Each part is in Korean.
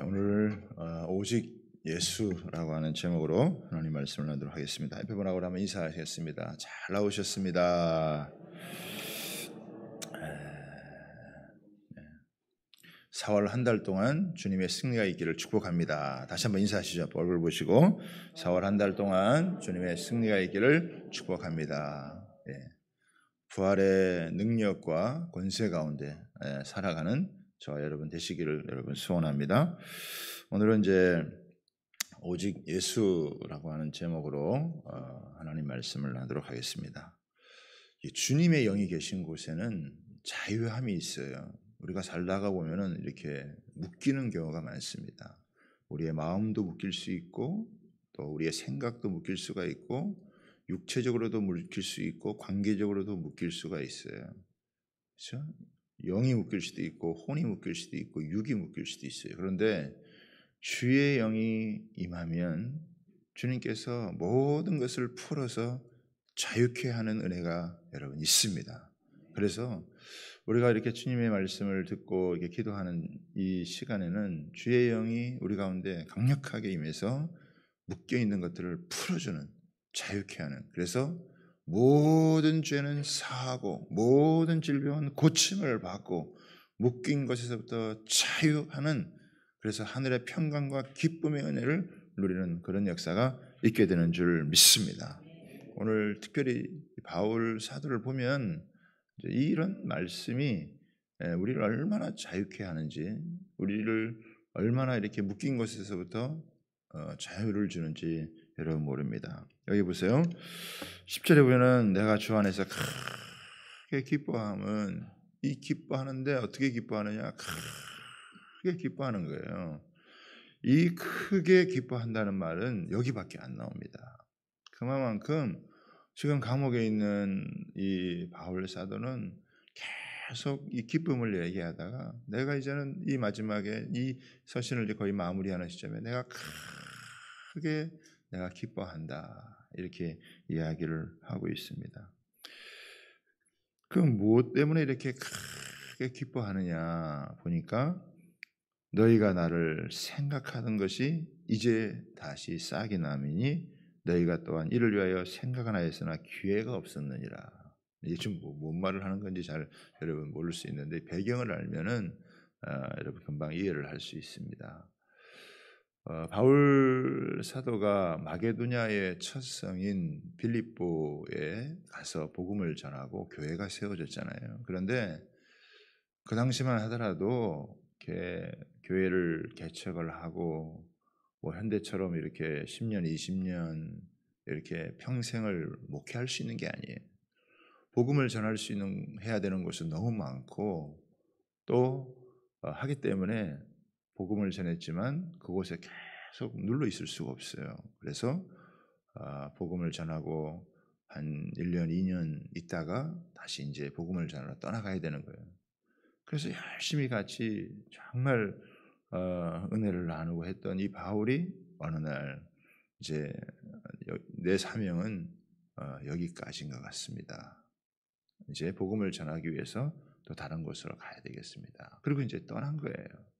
오늘 오직 예수라고 하는 제목으로 하나님 말씀을 나누도록 하겠습니다. 옆에 분하고 한번 인사하시겠습니다. 잘 나오셨습니다. 4월 한 달 동안 주님의 승리가 있기를 축복합니다. 다시 한번 인사하시죠. 얼굴 보시고 4월 한 달 동안 주님의 승리가 있기를 축복합니다. 부활의 능력과 권세 가운데 살아가는 저와 여러분 되시기를 여러분 소원합니다. 오늘은 이제 오직 예수라고 하는 제목으로 하나님 말씀을 나누도록 하겠습니다. 주님의 영이 계신 곳에는 자유함이 있어요. 우리가 살다가 보면은 이렇게 묶이는 경우가 많습니다. 우리의 마음도 묶일 수 있고 또 우리의 생각도 묶일 수가 있고 육체적으로도 묶일 수 있고 관계적으로도 묶일 수가 있어요. 그렇죠? 영이 묶일 수도 있고 혼이 묶일 수도 있고 육이 묶일 수도 있어요. 그런데 주의 영이 임하면 주님께서 모든 것을 풀어서 자유케 하는 은혜가 여러분 있습니다. 그래서 우리가 이렇게 주님의 말씀을 듣고 이렇게 기도하는 이 시간에는 주의 영이 우리 가운데 강력하게 임해서 묶여 있는 것들을 풀어주는 자유케 하는, 그래서 모든 죄는 사하고 모든 질병은 고침을 받고 묶인 것에서부터 자유하는, 그래서 하늘의 평강과 기쁨의 은혜를 누리는 그런 역사가 있게 되는 줄 믿습니다. 오늘 특별히 바울 사도를 보면 이런 말씀이 우리를 얼마나 자유케 하는지, 우리를 얼마나 이렇게 묶인 것에서부터 자유를 주는지 여러분 모릅니다. 여기 보세요. 10절에 보면은 내가 주 안에서 크게 기뻐함은, 이 기뻐하는데 어떻게 기뻐하느냐, 크게 기뻐하는 거예요. 이 크게 기뻐한다는 말은 여기밖에 안 나옵니다. 그만큼 지금 감옥에 있는 이 바울 사도는 계속 이 기쁨을 얘기하다가 내가 이제는 이 마지막에 이 서신을 거의 마무리하는 시점에 내가 크게 내가 기뻐한다, 이렇게 이야기를 하고 있습니다. 그 무엇 때문에 이렇게 크게 기뻐하느냐 보니까 너희가 나를 생각하던 것이 이제 다시 싹이 나미니 너희가 또한 이를 위하여 생각은 하였으나 기회가 없었느니라. 이게 지금 뭔 말을 하는 건지 잘 여러분 모를 수 있는데 배경을 알면은 여러분 금방 이해를 할 수 있습니다. 바울 사도가 마게도냐의 첫 성인 빌립보에 가서 복음을 전하고 교회가 세워졌잖아요. 그런데 그 당시만 하더라도 이렇게 교회를 개척을 하고 뭐 현대처럼 이렇게 10년, 20년 이렇게 평생을 목회할 수 있는 게 아니에요. 복음을 전할 수 있는 해야 되는 것은 너무 많고 또 하기 때문에 복음을 전했지만 그곳에 계속 눌러 있을 수가 없어요. 그래서 복음을 전하고 한 1년, 2년 있다가 다시 이제 복음을 전하러 떠나가야 되는 거예요. 그래서 열심히 같이 정말 은혜를 나누고 했던 이 바울이 어느 날 이제 내 사명은 여기까지인 것 같습니다. 이제 복음을 전하기 위해서 또 다른 곳으로 가야 되겠습니다. 그리고 이제 떠난 거예요.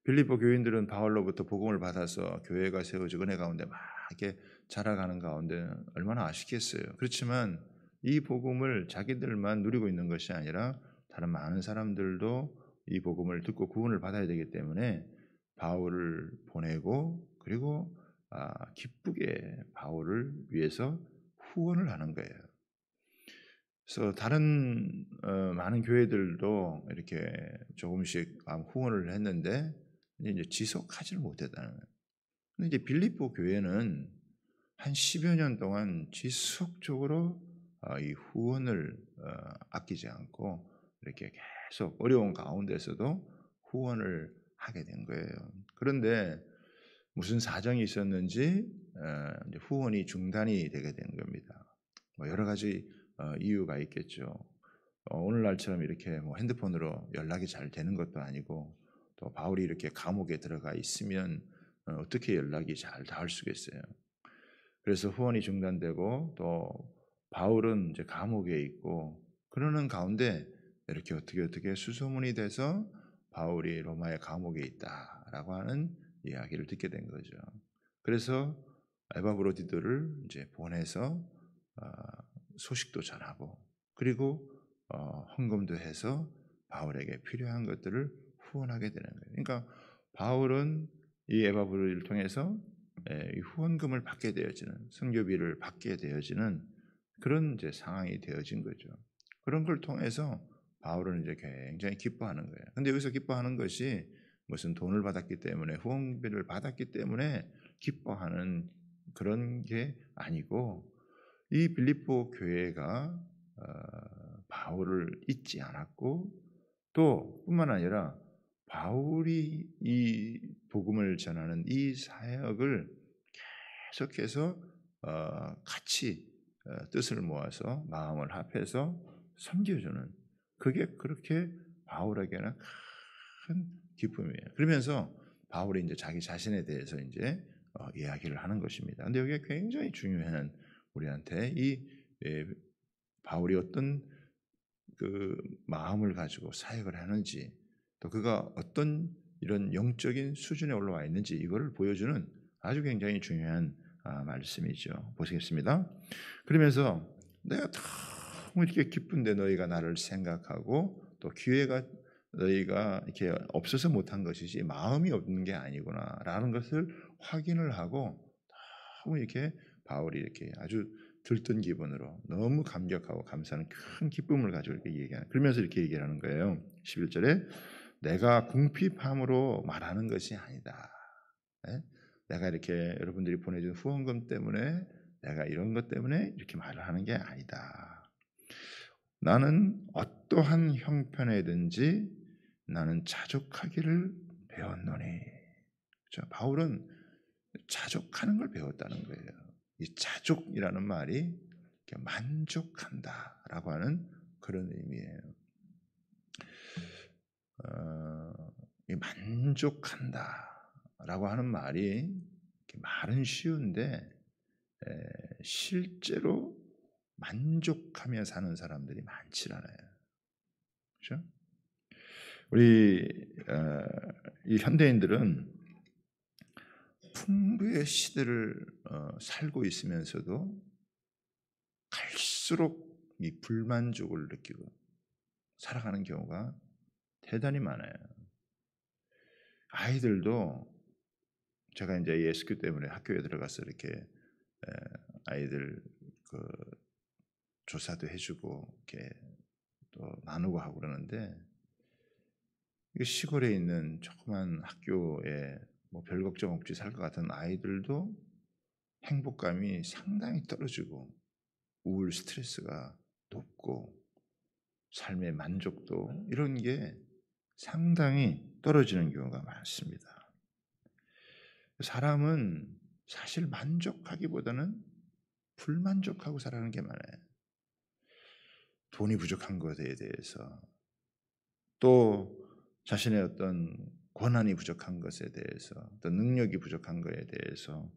빌립보 교인들은 바울로부터 복음을 받아서 교회가 세워지고 은혜 가운데 막 이렇게 자라가는 가운데 얼마나 아쉽겠어요. 그렇지만 이 복음을 자기들만 누리고 있는 것이 아니라 다른 많은 사람들도 이 복음을 듣고 구원을 받아야 되기 때문에 바울을 보내고 그리고 기쁘게 바울을 위해서 후원을 하는 거예요. 그래서 다른 많은 교회들도 이렇게 조금씩 후원을 했는데 이제 지속하지를 못했다는 거예요. 근데 이제 빌립보 교회는 한 10여 년 동안 지속적으로 이 후원을 아끼지 않고 이렇게 계속 어려운 가운데서도 후원을 하게 된 거예요. 그런데 무슨 사정이 있었는지 이제 후원이 중단이 되게 된 겁니다. 뭐 여러 가지 이유가 있겠죠. 오늘날처럼 이렇게 뭐 핸드폰으로 연락이 잘 되는 것도 아니고 또 바울이 이렇게 감옥에 들어가 있으면 어떻게 연락이 잘 닿을 수가 있어요. 그래서 후원이 중단되고 또 바울은 이제 감옥에 있고 그러는 가운데 이렇게 어떻게 수소문이 돼서 바울이 로마의 감옥에 있다라고 있다라고 하는 이야기를 듣게 된 거죠. 그래서 에바브로디도를 이제 보내서 소식도 전하고 그리고 헌금도 해서 바울에게 필요한 것들을 후원하게 되는 거예요. 그러니까 바울은 이 에바브로디를 통해서 이 후원금을 받게 되어지는 선교비를 받게 되어지는 그런 이제 상황이 되어진 거죠. 그런 걸 통해서 바울은 이제 굉장히 기뻐하는 거예요. 근데 여기서 기뻐하는 것이 무슨 돈을 받았기 때문에 후원비를 받았기 때문에 기뻐하는 그런 게 아니고 이 빌립보 교회가 바울을 잊지 않았고 또 뿐만 아니라 바울이 이 복음을 전하는 이 사역을 계속해서 같이 뜻을 모아서 마음을 합해서 섬겨주는 그게 그렇게 바울에게는 큰 기쁨이에요. 그러면서 바울이 이제 자기 자신에 대해서 이제 이야기를 하는 것입니다. 근데 여기에 굉장히 중요한 우리한테 이 바울이 어떤 그 마음을 가지고 사역을 하는지 또 그가 어떤 이런 영적인 수준에 올라와 있는지 이거를 보여주는 아주 굉장히 중요한 말씀이죠. 보시겠습니다. 그러면서 내가 너무 이렇게 기쁜데 너희가 나를 생각하고 또 기회가 너희가 이렇게 없어서 못한 것이지 마음이 없는 게 아니구나라는 것을 확인을 하고 너무 이렇게 바울이 이렇게 아주 들뜬 기분으로 너무 감격하고 감사하는 큰 기쁨을 가지고 이렇게 얘기하는 그러면서 이렇게 얘기하는 거예요. 11절에 내가 궁핍함으로 말하는 것이 아니다. 네? 내가 이렇게 여러분들이 보내준 후원금 때문에 내가 이런 것 때문에 이렇게 말을 하는 게 아니다. 나는 어떠한 형편에든지 나는 자족하기를 배웠노니. 그렇죠? 바울은 자족하는 걸 배웠다는 거예요. 이 자족이라는 말이 만족한다라고 하는 그런 의미예요. 이 만족한다라고 하는 말이 말은 쉬운데 실제로 만족하며 사는 사람들이 많지 않아요. 그렇죠? 우리 이 현대인들은 풍부의 시대를 살고 있으면서도 갈수록 이 불만족을 느끼고 살아가는 경우가 대단히 많아요. 아이들도 제가 이제 예수교 때문에 학교에 들어가서 이렇게 아이들 그 조사도 해주고 이렇게 또 나누고 하고 그러는데 시골에 있는 조그만 학교에 뭐 별 걱정 없이 살 것 같은 아이들도 행복감이 상당히 떨어지고 우울 스트레스가 높고 삶의 만족도 이런 게 상당히 떨어지는 경우가 많습니다. 사람은 사실 만족하기보다는 불만족하고 살아가는 게 많아요. 돈이 부족한 것에 대해서 또 자신의 어떤 권한이 부족한 것에 대해서 또 능력이 부족한 것에 대해서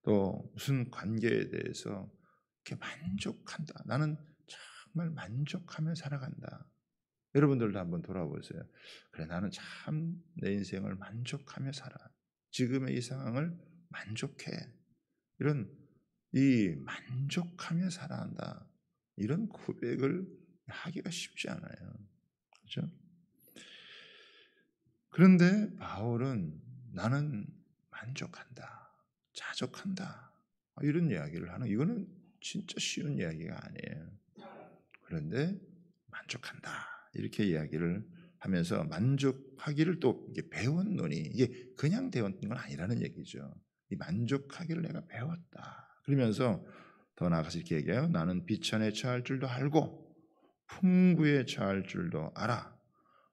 또 무슨 관계에 대해서 이렇게 만족한다. 나는 정말 만족하며 살아간다. 여러분들도 한번 돌아보세요. 그래 나는 참 내 인생을 만족하며 살아. 지금의 이 상황을 만족해. 이런 이 만족하며 살아간다. 이런 고백을 하기가 쉽지 않아요. 그렇죠? 그런데 바울은 나는 만족한다. 자족한다. 이런 이야기를 하는 이거는 진짜 쉬운 이야기가 아니에요. 그런데 만족한다. 이렇게 이야기를 하면서 만족하기를 또 이게 배웠노니 이게 그냥 배운 건 아니라는 얘기죠. 이 만족하기를 내가 배웠다. 그러면서 더 나아가서 이렇게 얘기해요. 나는 비천에 처할 줄도 알고 풍부에 처할 줄도 알아.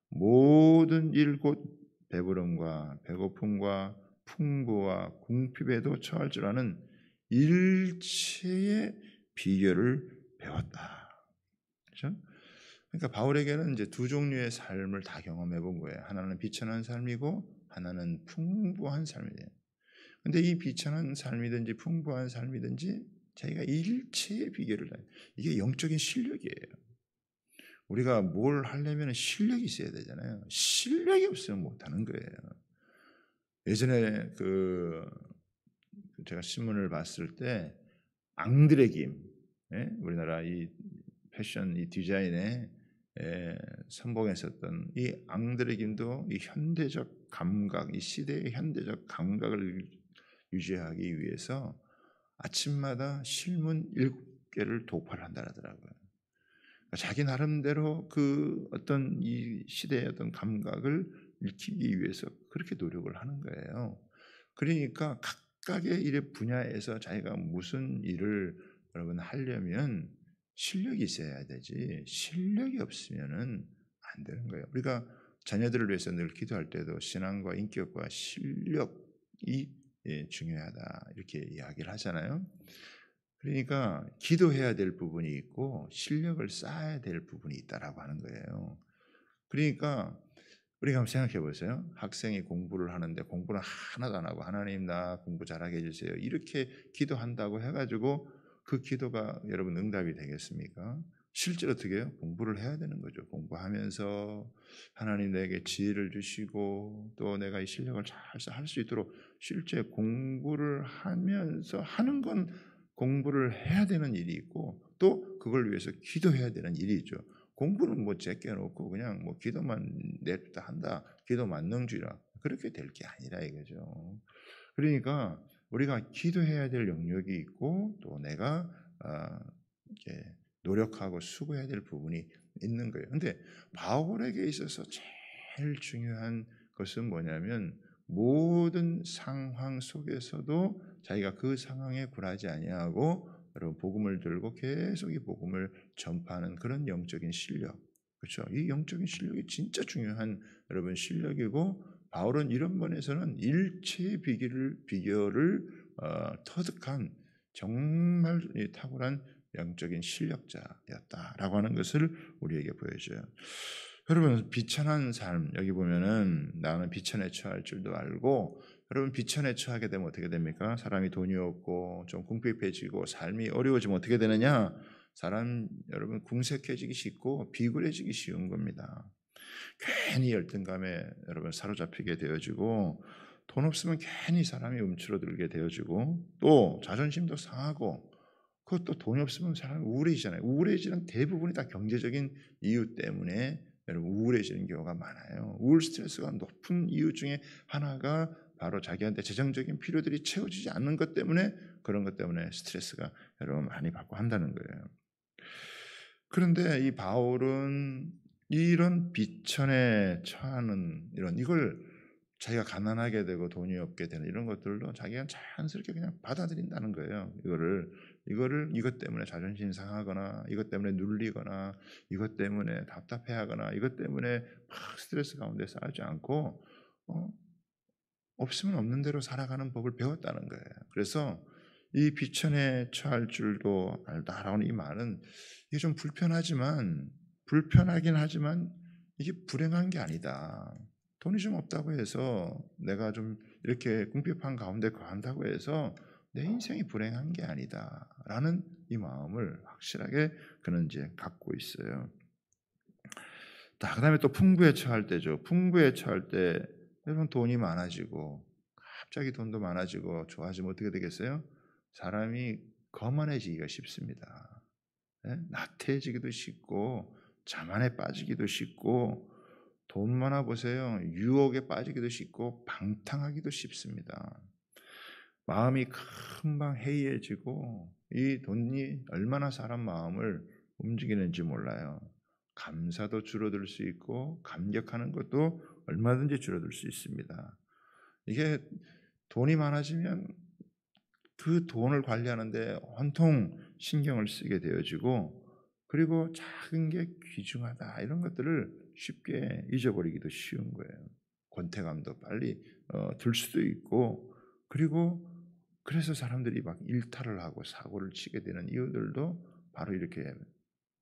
모든 일 곧 배부름과 배고픔과 풍부와 궁핍에도 처할 줄 아는 일체의 비결을 배웠다. 그렇죠? 그러니까 바울에게는 이제 두 종류의 삶을 다 경험해 본 거예요. 하나는 비천한 삶이고 하나는 풍부한 삶이에요. 근데 이 비천한 삶이든지 풍부한 삶이든지 자기가 일체의 비결을 이게 영적인 실력이에요. 우리가 뭘 하려면 실력이 있어야 되잖아요. 실력이 없으면 못하는 거예요. 예전에 제가 신문을 봤을 때 앙드레 김, 우리나라 이 패션 이 디자인에 선봉했었던 이 앙드레 김도 이 현대적 감각, 이 시대의 현대적 감각을 유지하기 위해서 아침마다 실문 7개를 독파를 한다더라고요. 자기 나름대로 그 어떤 이 시대의 어떤 감각을 익히기 위해서 그렇게 노력을 하는 거예요. 그러니까 각각의 일의 분야에서 자기가 무슨 일을 여러분 하려면 실력이 있어야 되지, 실력이 없으면은 안 되는 거예요. 우리가 자녀들을 위해서 늘 기도할 때도 신앙과 인격과 실력이 중요하다 이렇게 이야기를 하잖아요. 그러니까 기도해야 될 부분이 있고 실력을 쌓아야 될 부분이 있다라고 하는 거예요. 그러니까 우리가 한번 생각해 보세요. 학생이 공부를 하는데 공부를 하나도 안 하고 하나님 나 공부 잘하게 해주세요. 이렇게 기도한다고 해가지고 그 기도가 여러분 응답이 되겠습니까? 실제로 어떻게 해요? 공부를 해야 되는 거죠. 공부하면서 하나님 내게 지혜를 주시고 또 내가 이 실력을 잘 할 수 있도록 실제 공부를 하면서 하는 건 공부를 해야 되는 일이 있고 또 그걸 위해서 기도해야 되는 일이 있죠. 공부는 뭐 제껴놓고 그냥 뭐 기도만 냅다 한다. 기도 만능주의라 그렇게 될 게 아니라 이거죠. 그러니까 우리가 기도해야 될 영역이 있고 또 내가 이렇게 노력하고 수고해야 될 부분이 있는 거예요. 근데 바울에게 있어서 제일 중요한 것은 뭐냐면 모든 상황 속에서도 자기가 그 상황에 굴하지 아니하고 여러분 복음을 들고 계속 이 복음을 전파하는 그런 영적인 실력, 그렇죠? 이 영적인 실력이 진짜 중요한 여러분 실력이고 바울은 이런 면에서는 일체의 비결을 터득한 정말 탁월한 영적인 실력자였다라고 하는 것을 우리에게 보여줘요. 여러분 비천한 삶 여기 보면은 나는 비천에 처할 줄도 알고 여러분 비천에 처하게 되면 어떻게 됩니까? 사람이 돈이 없고 좀 궁핍해지고 삶이 어려워지면 어떻게 되느냐? 사람 여러분 궁색해지기 쉽고 비굴해지기 쉬운 겁니다. 괜히 열등감에 여러분 사로잡히게 되어지고 돈 없으면 괜히 사람이 움츠러들게 되어지고 또 자존심도 상하고 그것도 돈이 없으면 사람이 우울해지잖아요. 우울해지는 대부분이 다 경제적인 이유 때문에 여러분 우울해지는 경우가 많아요. 우울 스트레스가 높은 이유 중에 하나가 바로 자기한테 재정적인 필요들이 채워지지 않는 것 때문에 그런 것 때문에 스트레스가 여러분 많이 받고 한다는 거예요. 그런데 이 바울은 이런 비천에 처하는 이걸 자기가 가난하게 되고 돈이 없게 되는 이런 것들도 자기가 자연스럽게 그냥 받아들인다는 거예요. 이것 때문에 자존심 상하거나 이것 때문에 눌리거나 이것 때문에 답답해하거나 이것 때문에 막 스트레스 가운데 쌓이지 않고 없으면 없는 대로 살아가는 법을 배웠다는 거예요. 그래서 이 비천에 처할 줄도 알다라는 이 말은 이게 좀 불편하긴 하지만 이게 불행한 게 아니다. 돈이 좀 없다고 해서 내가 좀 이렇게 궁핍한 가운데 거한다고 해서 내 인생이 불행한 게 아니다라는 이 마음을 확실하게 그는 이제 갖고 있어요. 그다음에 또 풍부에 처할 때죠. 풍부에 처할 때 여러분 돈이 많아지고 갑자기 돈도 많아지고 좋아지면 어떻게 되겠어요? 사람이 거만해지기가 쉽습니다. 나태해지기도 쉽고 자만에 빠지기도 쉽고 돈 많아 보세요. 유혹에 빠지기도 쉽고 방탕하기도 쉽습니다. 마음이 금방 해이해지고 이 돈이 얼마나 사람 마음을 움직이는지 몰라요. 감사도 줄어들 수 있고 감격하는 것도 얼마든지 줄어들 수 있습니다. 이게 돈이 많아지면 그 돈을 관리하는데 온통 신경을 쓰게 되어지고 그리고 작은 게 귀중하다 이런 것들을 쉽게 잊어버리기도 쉬운 거예요. 권태감도 빨리 들 수도 있고 그리고 그래서 사람들이 막 일탈을 하고 사고를 치게 되는 이유들도 바로 이렇게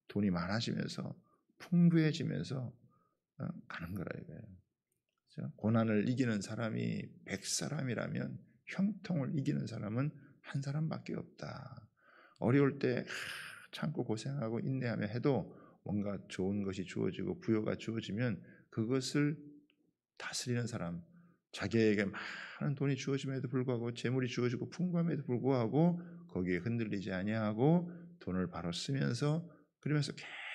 돈이 많아지면서 풍부해지면서 가는 거라 이거예요. 그렇죠? 고난을 이기는 사람이 100사람이라면 형통을 이기는 사람은 한 사람밖에 없다. 어려울 때 참고 고생하고 인내하며 해도 뭔가 좋은 것이 주어지고 부여가 주어지면 그것을 다스리는 사람 자기에게 많은 돈이 주어짐에도 불구하고 재물이 주어지고 풍부함에도 불구하고 거기에 흔들리지 아니하고 돈을 바로 쓰면서 그러면서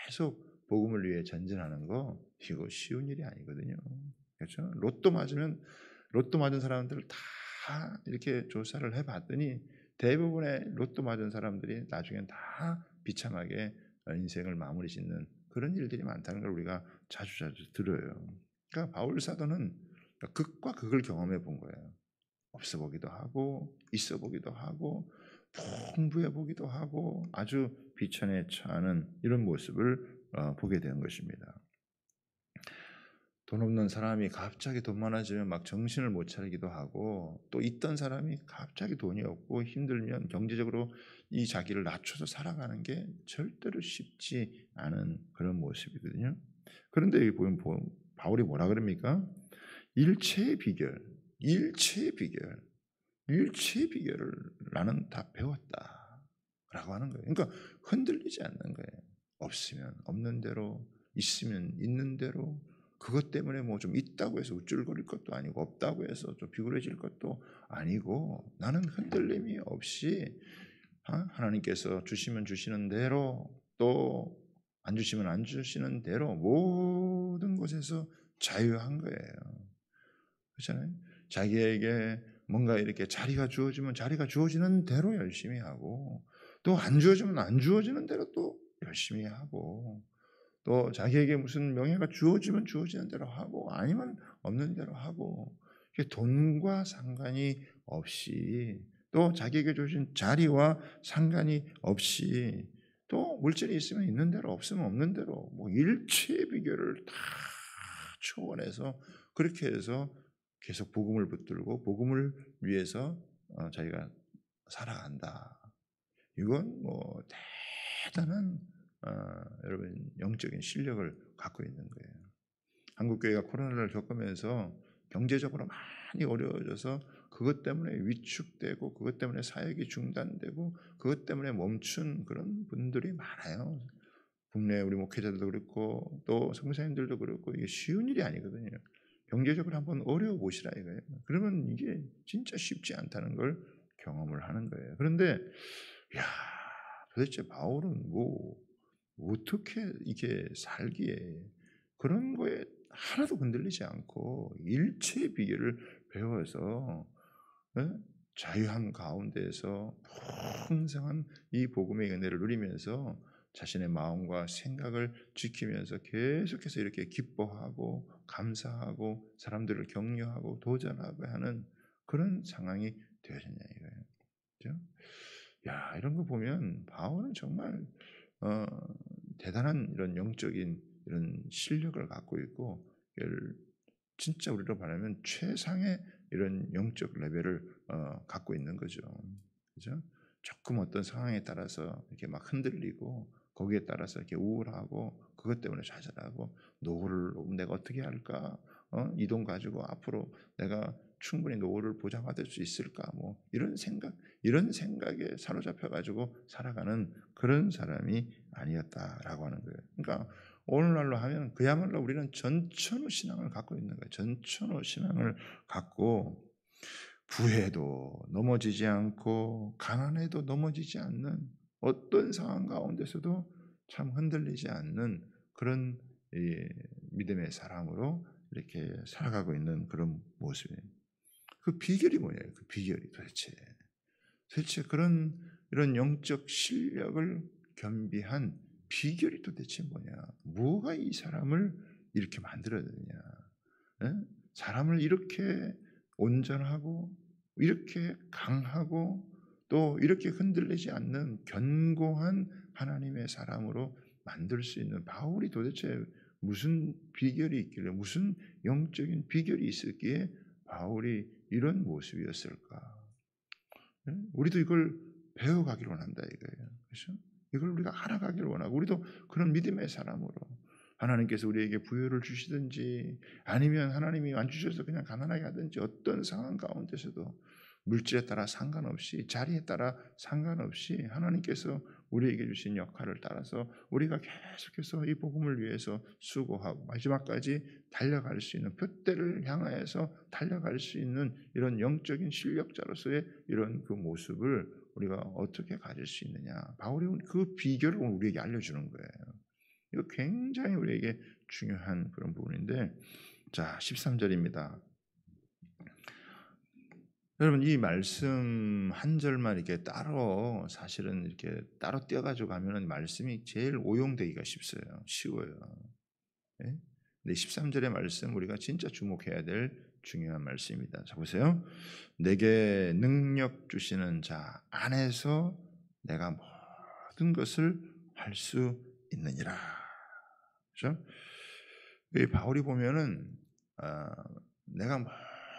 계속 복음을 위해 전진하는 거 이거 쉬운 일이 아니거든요. 그렇죠? 로또 맞은 사람들을 다 이렇게 조사를 해봤더니 대부분의 로또 맞은 사람들이 나중엔 다 비참하게 인생을 마무리 짓는 그런 일들이 많다는 걸 우리가 자주 들어요. 그러니까 바울 사도는 극과 극을 경험해 본 거예요. 없어 보기도 하고 있어 보기도 하고 풍부해 보기도 하고 아주 비천에 처하는 이런 모습을 보게 되는 것입니다. 돈 없는 사람이 갑자기 돈 많아지면 막 정신을 못 차리기도 하고 또 있던 사람이 갑자기 돈이 없고 힘들면 경제적으로 이 자기를 낮춰서 살아가는 게 절대로 쉽지 않은 그런 모습이거든요. 그런데 여기 보면 바울이 뭐라 그럽니까? 일체의 비결, 일체의 비결을 나는 다 배웠다라고 하는 거예요. 그러니까 흔들리지 않는 거예요. 없으면 없는 대로, 있으면 있는 대로. 그것 때문에 뭐 좀 있다고 해서 우쭐거릴 것도 아니고 없다고 해서 좀 비굴해질 것도 아니고 나는 흔들림이 없이 하나님께서 주시면 주시는 대로 또 안 주시면 안 주시는 대로 모든 것에서 자유한 거예요. 그렇잖아요. 자기에게 뭔가 이렇게 자리가 주어지면 자리가 주어지는 대로 열심히 하고 또 안 주어지면 안 주어지는 대로 또 열심히 하고 또 자기에게 무슨 명예가 주어지면 주어지는 대로 하고 아니면 없는 대로 하고 돈과 상관이 없이 또 자기에게 주신 자리와 상관이 없이 또 물질이 있으면 있는 대로 없으면 없는 대로 뭐 일체의 비결을 다 초월해서 그렇게 해서 계속 복음을 붙들고 복음을 위해서 자기가 살아간다. 이건 뭐 대단한 여러분 영적인 실력을 갖고 있는 거예요. 한국 교회가 코로나를 겪으면서 경제적으로 많이 어려워져서 그것 때문에 위축되고 그것 때문에 사역이 중단되고 그것 때문에 멈춘 그런 분들이 많아요. 국내 우리 목회자들도 그렇고 또 선교사님들도 그렇고 이게 쉬운 일이 아니거든요. 경제적으로 한번 어려워 보시라 이거예요. 그러면 이게 진짜 쉽지 않다는 걸 경험을 하는 거예요. 그런데 야 도대체 바울은 뭐 어떻게 이게 살기에 그런 거에 하나도 흔들리지 않고 일체의 비결을 배워서 자유함 가운데에서 풍성한 이 복음의 은혜를 누리면서 자신의 마음과 생각을 지키면서 계속해서 이렇게 기뻐하고 감사하고 사람들을 격려하고 도전하고 하는 그런 상황이 되어졌냐 이거예요. 그렇죠? 야 이런 거 보면 바울은 정말 대단한 이런 영적인 이런 실력을 갖고 있고 진짜 우리로 말하면 최상의 이런 영적 레벨을 갖고 있는 거죠. 그죠? 조금 어떤 상황에 따라서 이렇게 막 흔들리고 거기에 따라서 이렇게 우울하고 그것 때문에 좌절하고 노후를 내가 어떻게 할까? 이 돈 가지고 앞으로 내가 충분히 노후를 보장받을 수 있을까? 뭐 이런 생각에 사로잡혀 가지고 살아가는 그런 사람이 아니었다라고 하는 거예요. 그러니까 오늘날로 하면 그야말로 우리는 전천후 신앙을 갖고 있는 거예요. 전천후 신앙을 갖고 부해도 넘어지지 않고 가난해도 넘어지지 않는 어떤 상황 가운데서도 참 흔들리지 않는 그런 믿음의 사람으로 이렇게 살아가고 있는 그런 모습이에요. 그 비결이 뭐예요? 그 비결이 도대체 그런 이런 영적 실력을 겸비한 비결이 도대체 뭐냐? 뭐가 이 사람을 이렇게 만들어내느냐? 사람을 이렇게 온전하고 이렇게 강하고 또 이렇게 흔들리지 않는 견고한 하나님의 사람으로 만들 수 있는 바울이 도대체 무슨 비결이 있길래 무슨 영적인 비결이 있었기에 바울이 이런 모습이었을까? 우리도 이걸 배워가기를 원한다 이거예요. 그렇죠? 이걸 우리가 알아가기를 원하고 우리도 그런 믿음의 사람으로 하나님께서 우리에게 부여를 주시든지 아니면 하나님이 안 주셔서 그냥 가난하게 하든지 어떤 상황 가운데서도 물질에 따라 상관없이, 자리에 따라 상관없이 하나님께서 우리에게 주신 역할을 따라서 우리가 계속해서 이 복음을 위해서 수고하고 마지막까지 달려갈 수 있는, 표대를 향하여서 달려갈 수 있는 이런 영적인 실력자로서의 이런 그 모습을 우리가 어떻게 가질 수 있느냐. 바울이 그 비결을 우리에게 알려주는 거예요. 이거 굉장히 우리에게 중요한 그런 부분인데, 자 13절입니다. 여러분 이 말씀 한 절만 이렇게 따로 사실은 이렇게 따로 떼어가지고 가면은 말씀이 제일 오용되기가 쉬워요. 네? 근데 13절의 말씀 우리가 진짜 주목해야 될 중요한 말씀입니다. 자 보세요. 내게 능력 주시는 자 안에서 내가 모든 것을 할 수 있느니라. 그렇죠? 이 바울이 보면은 내가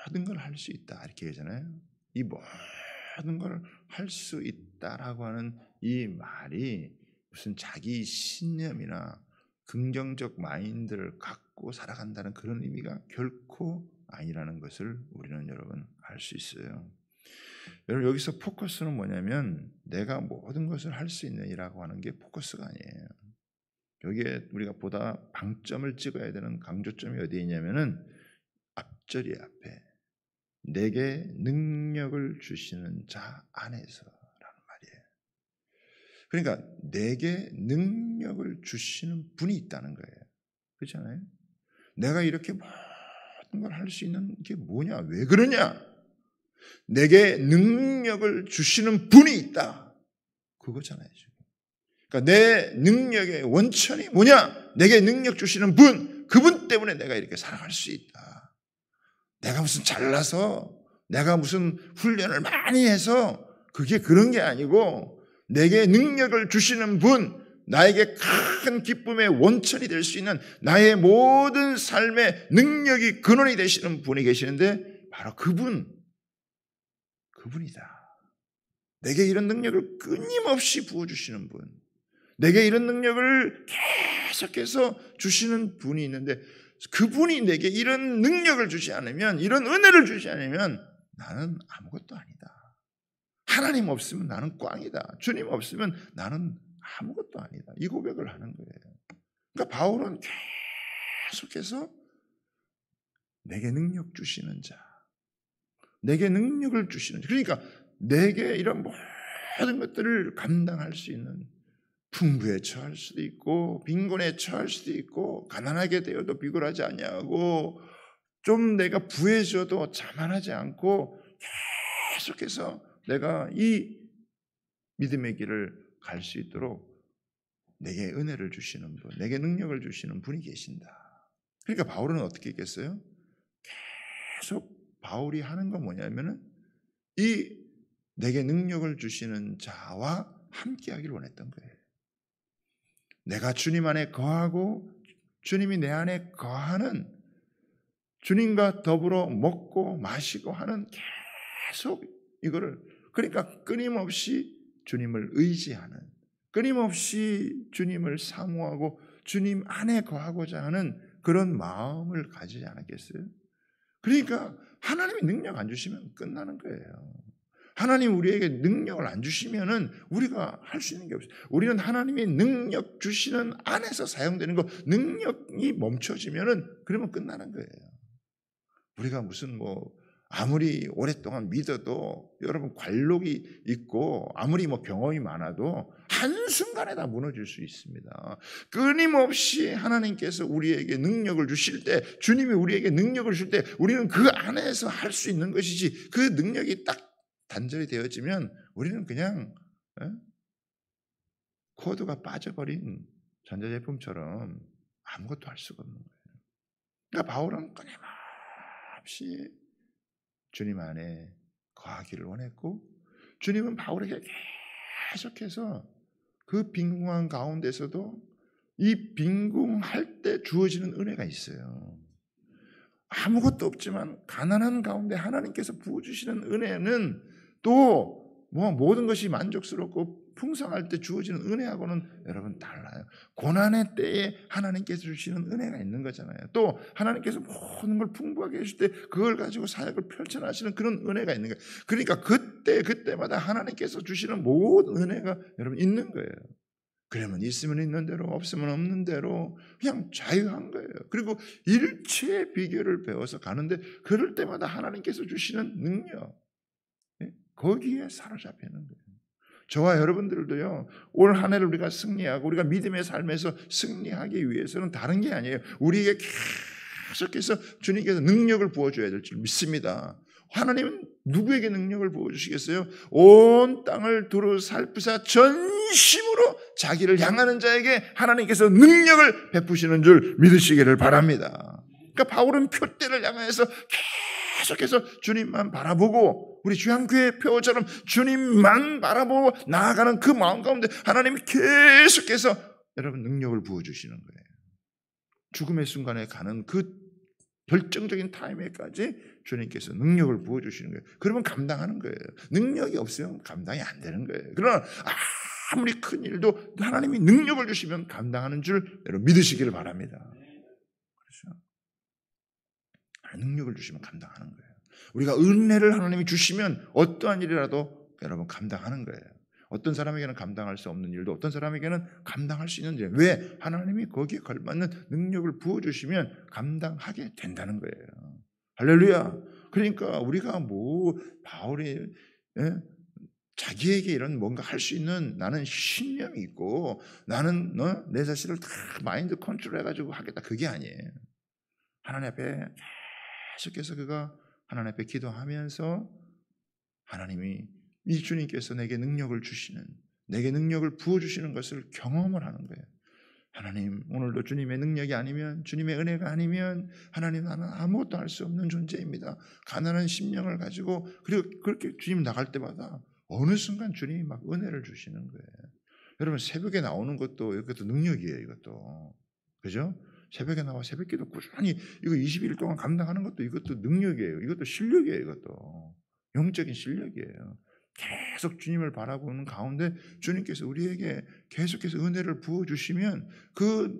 모든 걸 할 수 있다 이렇게 얘기하잖아요. 이 모든 걸 할 수 있다라고 하는 이 말이 무슨 자기 신념이나 긍정적 마인드를 갖고 살아간다는 그런 의미가 결코 아니라는 것을 우리는 여러분 알 수 있어요. 여러분 여기서 포커스는 뭐냐면 내가 모든 것을 할 수 있느니라고 하는 게 포커스가 아니에요. 여기에 우리가 보다 방점을 찍어야 되는 강조점이 어디에 있냐면은 앞절이 앞에 내게 능력을 주시는 자 안에서라는 말이에요. 그러니까 내게 능력을 주시는 분이 있다는 거예요. 그렇잖아요? 내가 이렇게 모든 걸 할 수 있는 게 뭐냐? 왜 그러냐? 내게 능력을 주시는 분이 있다. 그거잖아요. 지금. 그러니까 내 능력의 원천이 뭐냐? 내게 능력 주시는 분, 그분 때문에 내가 이렇게 살아갈 수 있다. 내가 무슨 잘나서, 내가 무슨 훈련을 많이 해서 그게 그런 게 아니고 내게 능력을 주시는 분, 나에게 큰 기쁨의 원천이 될 수 있는 나의 모든 삶의 능력이 근원이 되시는 분이 계시는데 바로 그분이다. 내게 이런 능력을 끊임없이 부어주시는 분, 내게 이런 능력을 계속해서 주시는 분이 있는데 그분이 내게 이런 능력을 주지 않으면, 이런 은혜를 주지 않으면 나는 아무것도 아니다. 하나님 없으면 나는 꽝이다. 주님 없으면 나는 아무것도 아니다. 이 고백을 하는 거예요. 그러니까 바울은 계속해서 내게 능력 주시는 자, 내게 능력을 주시는 자, 그러니까 내게 이런 모든 것들을 감당할 수 있는, 풍부에 처할 수도 있고 빈곤에 처할 수도 있고 가난하게 되어도 비굴하지 아니하고 좀 내가 부해져도 자만하지 않고 계속해서 내가 이 믿음의 길을 갈 수 있도록 내게 은혜를 주시는 분, 내게 능력을 주시는 분이 계신다. 그러니까 바울은 어떻게 했겠어요? 계속 바울이 하는 건 뭐냐면은 이 내게 능력을 주시는 자와 함께 하기를 원했던 거예요. 내가 주님 안에 거하고 주님이 내 안에 거하는, 주님과 더불어 먹고 마시고 하는, 계속 이거를, 그러니까 끊임없이 주님을 의지하는, 끊임없이 주님을 사모하고 주님 안에 거하고자 하는 그런 마음을 가지지 않았겠어요? 그러니까 하나님이 능력 안 주시면 끝나는 거예요. 하나님 우리에게 능력을 안 주시면은 우리가 할 수 있는 게 없어요. 우리는 하나님이 능력 주시는 안에서 사용되는 거, 능력이 멈춰지면은 그러면 끝나는 거예요. 우리가 무슨 아무리 오랫동안 믿어도 여러분 관록이 있고 아무리 경험이 많아도 한순간에 다 무너질 수 있습니다. 끊임없이 하나님께서 우리에게 능력을 주실 때, 주님이 우리에게 능력을 주실 때 우리는 그 안에서 할 수 있는 것이지, 그 능력이 딱 단절이 되어지면 우리는 그냥 코드가 빠져버린 전자제품처럼 아무것도 할 수가 없는 거예요. 그러니까 바울은 끊임없이 주님 안에 거하기를 원했고, 주님은 바울에게 계속해서 그 빈궁한 가운데서도 이 빈궁할 때 주어지는 은혜가 있어요. 아무것도 없지만 가난한 가운데 하나님께서 부어주시는 은혜는 또 모든 것이 만족스럽고 풍성할 때 주어지는 은혜하고는 여러분 달라요. 고난의 때에 하나님께서 주시는 은혜가 있는 거잖아요. 또 하나님께서 모든 걸 풍부하게 해줄 때 그걸 가지고 사역을 펼쳐나시는 그런 은혜가 있는 거예요. 그러니까 그때마다 하나님께서 주시는 모든 은혜가 여러분 있는 거예요. 그러면 있으면 있는 대로 없으면 없는 대로 그냥 자유한 거예요. 그리고 일체의 비결을 배워서 가는데 그럴 때마다 하나님께서 주시는 능력, 거기에 사로잡히는 거예요. 저와 여러분들도요, 올 한 해를 우리가 승리하고 우리가 믿음의 삶에서 승리하기 위해서는 다른 게 아니에요. 우리에게 계속해서 주님께서 능력을 부어줘야 될 줄 믿습니다. 하나님은 누구에게 능력을 부어주시겠어요? 온 땅을 두루 살피사 전심으로 자기를 향하는 자에게 하나님께서 능력을 베푸시는 줄 믿으시기를 바랍니다. 그러니까 바울은 표대를 향해서 계속해서 주님만 바라보고 우리 주양교회 표처럼 주님만 바라보고 나아가는 그 마음 가운데 하나님이 계속해서 여러분 능력을 부어주시는 거예요. 죽음의 순간에 가는 그 결정적인 타임에까지 주님께서 능력을 부어주시는 거예요. 그러면 감당하는 거예요. 능력이 없으면 감당이 안 되는 거예요. 그러나 아무리 큰 일도 하나님이 능력을 주시면 감당하는 줄 여러분 믿으시기를 바랍니다. 그렇죠? 능력을 주시면 감당하는 거예요. 우리가 은혜를 하나님이 주시면 어떠한 일이라도 여러분 감당하는 거예요. 어떤 사람에게는 감당할 수 없는 일도 어떤 사람에게는 감당할 수 있는 일. 왜? 하나님이 거기에 걸맞는 능력을 부어주시면 감당하게 된다는 거예요. 할렐루야. 그러니까 우리가 바울이 자기에게 이런 뭔가 할 수 있는 나는 신념이 있고 나는 내 자신을 다 마인드 컨트롤 해가지고 하겠다. 그게 아니에요. 하나님 앞에 계속해서 그가 하나님 앞에 기도하면서 하나님이 이 주님께서 내게 능력을 주시는, 내게 능력을 부어주시는 것을 경험을 하는 거예요. 하나님, 오늘도 주님의 능력이 아니면, 주님의 은혜가 아니면 하나님 나는 아무것도 할 수 없는 존재입니다. 가난한 심령을 가지고 그리고 그렇게 주님 나갈 때마다 어느 순간 주님이 막 은혜를 주시는 거예요. 여러분 새벽에 나오는 것도 이것도 능력이에요. 이것도 그죠? 새벽에 나와 새벽기도 꾸준히 이거 20일 동안 감당하는 것도 이것도 능력이에요. 이것도 실력이에요. 이것도 영적인 실력이에요. 계속 주님을 바라보는 가운데 주님께서 우리에게 계속해서 은혜를 부어주시면 그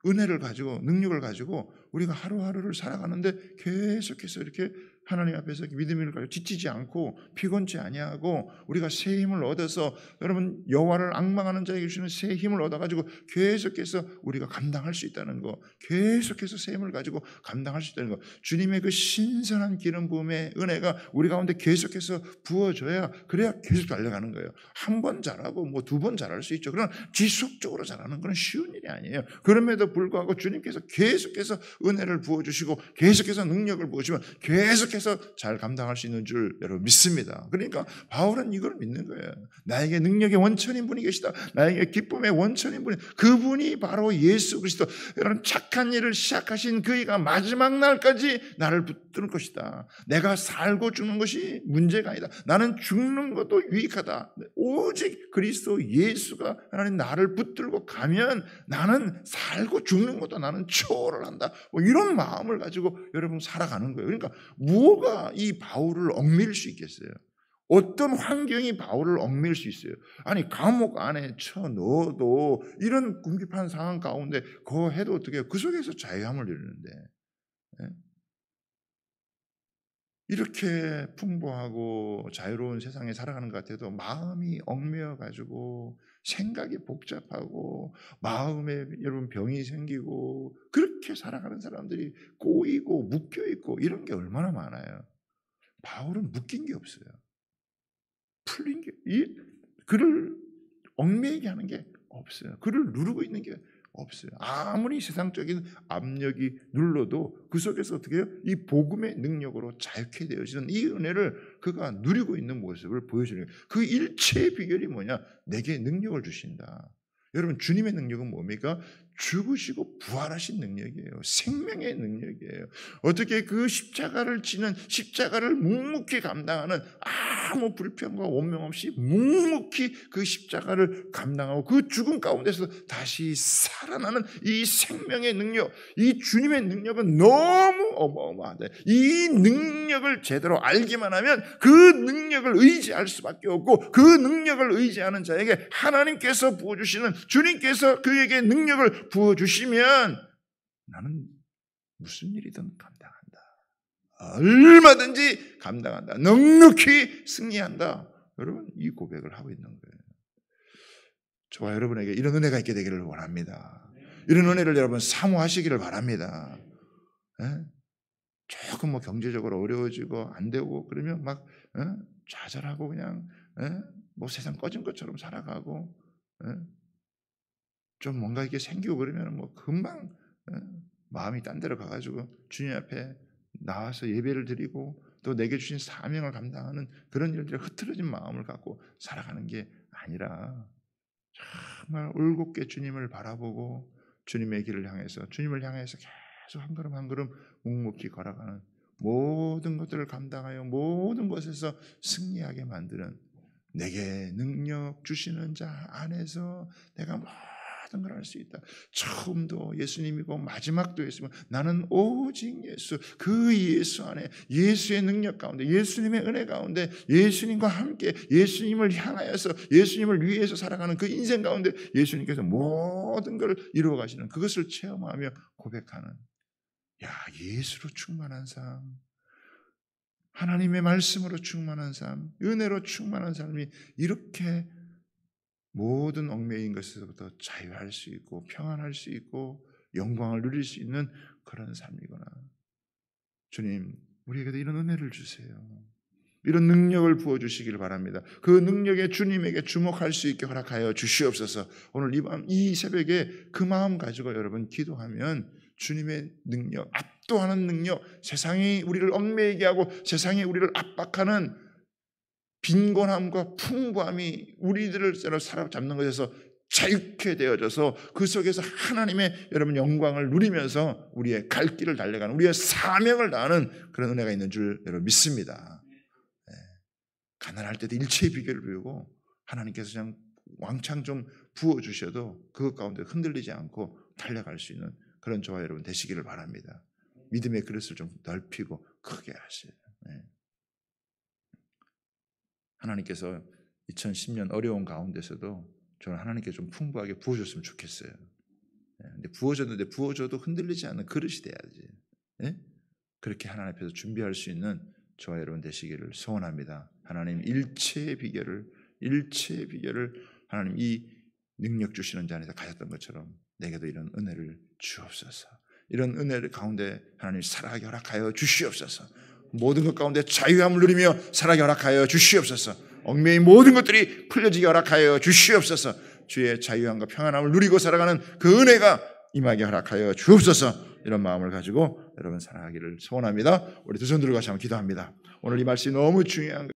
은혜를 가지고 능력을 가지고 우리가 하루하루를 살아가는데 계속해서 이렇게 하나님 앞에서 믿음을 가지고 지치지 않고 피곤치 아니하고 우리가 새 힘을 얻어서 여러분 여호와를 앙망하는 자에게 주시는 새 힘을 얻어가지고 계속해서 우리가 감당할 수 있다는 거, 계속해서 새 힘을 가지고 감당할 수 있다는 거, 주님의 그 신선한 기름 부음의 은혜가 우리 가운데 계속해서 부어져야 그래야 계속 달려가는 거예요. 한 번 잘하고 뭐 두 번 잘할 수 있죠. 그러나 지속적으로 잘하는 건 쉬운 일이 아니에요. 그럼에도 불구하고 주님께서 계속해서 은혜를 부어주시고 계속해서 능력을 부어주시면 계속해서 잘 감당할 수 있는 줄 여러분 믿습니다. 그러니까 바울은 이걸 믿는 거예요. 나에게 능력의 원천인 분이 계시다. 나에게 기쁨의 원천인 분이, 그분이 바로 예수 그리스도. 여러분 착한 일을 시작하신 그이가 마지막 날까지 나를 붙들 것이다. 내가 살고 죽는 것이 문제가 아니다. 나는 죽는 것도 유익하다. 오직 그리스도 예수가 하나님 나를 붙들고 가면 나는 살고 죽는 것도 나는 초월을 한다. 뭐 이런 마음을 가지고 여러분 살아가는 거예요. 그러니까 뭐가 이 바울을 얽매일 수 있겠어요? 어떤 환경이 바울을 얽매일 수 있어요? 아니 감옥 안에 쳐넣어도 이런 궁핍한 상황 가운데 그거 해도 어떻게 해요? 그 속에서 자유함을 누리는데 이렇게 풍부하고 자유로운 세상에 살아가는 것 같아도 마음이 얽매여가지고 생각이 복잡하고 마음에 여러분 병이 생기고 그렇게 살아가는 사람들이 꼬이고 묶여있고 이런 게 얼마나 많아요. 바울은 묶인 게 없어요. 풀린 게, 그를 얽매이게 하는 게 없어요. 그를 누르고 있는 게 없어요. 아무리 세상적인 압력이 눌러도 그 속에서 어떻게 해요? 이 복음의 능력으로 자유케 되어지는 이 은혜를 그가 누리고 있는 모습을 보여주는 거예요. 그 일체의 비결이 뭐냐? 내게 능력을 주신다. 여러분 주님의 능력은 뭡니까? 죽으시고 부활하신 능력이에요. 생명의 능력이에요. 어떻게 그 십자가를 지는, 십자가를 묵묵히 감당하는 아무 불평과 원명 없이 묵묵히 그 십자가를 감당하고 그 죽음 가운데서 다시 살아나는 이 생명의 능력, 이 주님의 능력은 너무 어마어마하다. 이 능력을 제대로 알기만 하면 그 능력을 의지할 수밖에 없고, 그 능력을 의지하는 자에게 하나님께서 부어주시는, 주님께서 그에게 능력을 부어주시면 나는 무슨 일이든 감당한다. 얼마든지 감당한다. 넉넉히 승리한다. 여러분, 이 고백을 하고 있는 거예요. 저와 여러분에게 이런 은혜가 있게 되기를 원합니다. 이런 은혜를 여러분 사모하시기를 바랍니다. 예? 조금 뭐 경제적으로 어려워지고 안 되고 그러면 막 좌절하고 그냥 뭐 세상 꺼진 것처럼 살아가고 좀 뭔가 이게 생기고 그러면 뭐 금방 마음이 딴 데로 가가지고 주님 앞에 나와서 예배를 드리고 또 내게 주신 사명을 감당하는 그런 일들에 흐트러진 마음을 갖고 살아가는 게 아니라 정말 올곧게 주님을 바라보고 주님의 길을 향해서, 주님을 향해서 계속 한 걸음 한 걸음 묵묵히 걸어가는, 모든 것들을 감당하여 모든 것에서 승리하게 만드는, 내게 능력 주시는 자 안에서 내가 모든 걸 할 수 있다. 처음도 예수님이고 마지막도 예수님이고 나는 오직 예수, 그 예수 안에, 예수의 능력 가운데, 예수님의 은혜 가운데, 예수님과 함께 예수님을 향하여서 예수님을 위해서 살아가는 그 인생 가운데 예수님께서 모든 걸 이루어 가시는 그것을 체험하며 고백하는, 야, 예수로 충만한 삶, 하나님의 말씀으로 충만한 삶, 은혜로 충만한 삶이 이렇게 모든 얽매인 것에서부터 자유할 수 있고 평안할 수 있고 영광을 누릴 수 있는 그런 삶이구나. 주님, 우리에게도 이런 은혜를 주세요. 이런 능력을 부어주시기를 바랍니다. 그 능력에 주님에게 주목할 수 있게 허락하여 주시옵소서. 오늘 이 새벽에 그 마음 가지고 여러분 기도하면 주님의 능력, 압도하는 능력, 세상이 우리를 얽매이게 하고 세상이 우리를 압박하는 빈곤함과 풍부함이 우리들을 사로잡는 것에서 자유케 되어져서 그 속에서 하나님의 여러분 영광을 누리면서 우리의 갈 길을 달려가는, 우리의 사명을 다하는 그런 은혜가 있는 줄 여러분 믿습니다. 네. 가난할 때도 일체의 비결을 배우고 하나님께서 그냥 왕창 좀 부어주셔도 그것 가운데 흔들리지 않고 달려갈 수 있는 그런 저와 여러분 되시기를 바랍니다. 믿음의 그릇을 좀 넓히고 크게 하세요. 네. 하나님께서 2010년 어려운 가운데서도 저는 하나님께 좀 풍부하게 부어줬으면 좋겠어요. 근데 부어줬는데 부어줘도 흔들리지 않는 그릇이 돼야지. 네? 그렇게 하나님 앞에서 준비할 수 있는 저와 여러분 되시기를 소원합니다. 하나님 일체의 비결을 하나님 이 능력 주시는 자 안에서 가졌던 것처럼 내게도 이런 은혜를 주옵소서. 이런 은혜를 가운데 하나님 살아가게 허락하여 주시옵소서. 모든 것 가운데 자유함을 누리며 살아가게 허락하여 주시옵소서. 얽매인 모든 것들이 풀려지게 허락하여 주시옵소서. 주의 자유함과 평안함을 누리고 살아가는 그 은혜가 임하게 허락하여 주옵소서. 이런 마음을 가지고 여러분 살아가기를 소원합니다. 우리 두 손 들고 같이 한번 기도합니다. 오늘 이 말씀이 너무 중요한